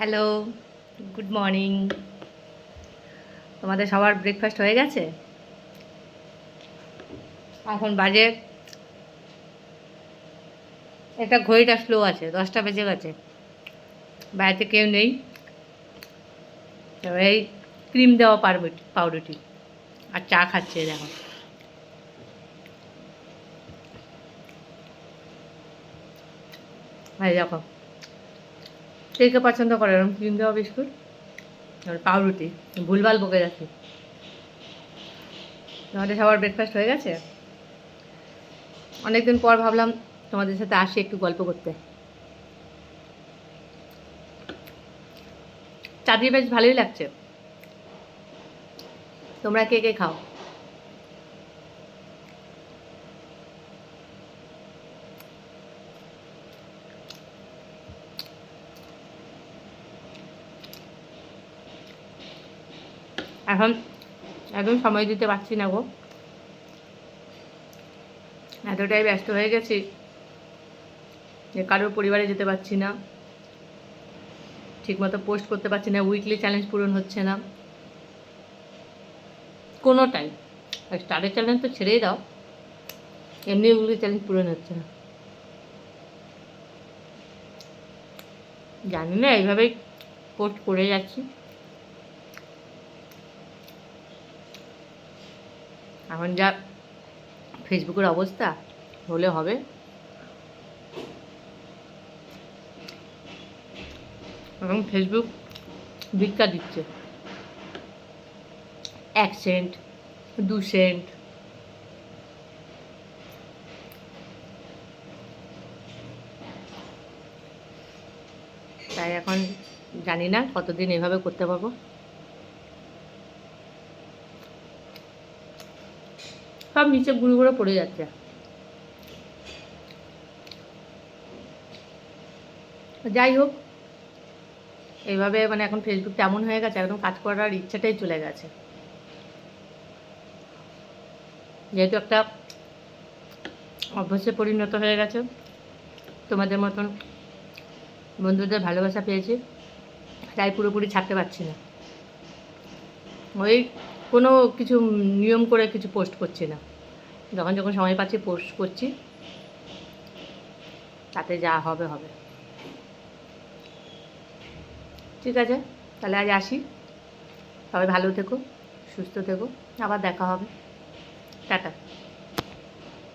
Hello, good morning. তোমাদের সবার breakfast হয়ে গেছে? এখন বাজে, এটা ঘড়িটা স্লো আছে, 10টা বেজে গেছে। বাড়িতে কেউ নেই, এবার এই ক্রিম দেওয়া পাউরুটি আর চা খাচ্ছে। দেখো, এই দেখো, কে কে পছন্দ করে এরকম ক্রিম দেওয়া বিস্কুট আর পাউরুটি? ভুলভাল বকে যাচ্ছি। তোমাদের সবার ব্রেকফাস্ট হয়ে গেছে? অনেকদিন পর ভাবলাম তোমাদের সাথে আসি একটু গল্প করতে। চা দিয়ে বেশ ভালোই লাগছে। তোমরা কে কে খাও? এখন একদম সময় দিতে পারছি না গো, এতটাই ব্যস্ত হয়ে গেছি যে কারোর পরিবারে যেতে পারছি না, ঠিকমতো পোস্ট করতে পারছি না, উইকলি চ্যালেঞ্জ পূরণ হচ্ছে না কোনোটাই। স্টারের চ্যালেঞ্জ তো ছেড়েই দাও, এমনি উইকলি চ্যালেঞ্জ পূরণ হচ্ছে না। জানি না, এইভাবেই পোস্ট করে যাচ্ছি। এখন যা ফেসবুকের অবস্থা, হলে হবে। এবং ফেসবুক ভিক্ষা দিচ্ছে, 1 সেন্ট 2 সেন্ট। তাই এখন জানি না কতদিন এভাবে করতে পারবো। সব নিচে গুঁড়ো গুঁড়ো পড়ে যাচ্ছে। যাই হোক, এইভাবে মানে এখন ফেসবুক তেমন হয়ে গেছে, একদম কাজ করার ইচ্ছাটাই চলে গেছে। যেহেতু একটা অভ্যাসে পরিণত হয়ে গেছে, তোমাদের মতন বন্ধুদের ভালোবাসা পেয়েছি, তাই পুরোপুরি ছাড়তে পারছি না। ওই কোনো কিছু নিয়ম করে কিছু পোস্ট করছি না, যখন যখন সময় পাচ্ছি পোস্ট করছি, তাতে যা হবে হবে। ঠিক আছে, তাহলে আজ আসি। সবাই ভালো থেকো, সুস্থ থেকো, আবার দেখা হবে। টাটা।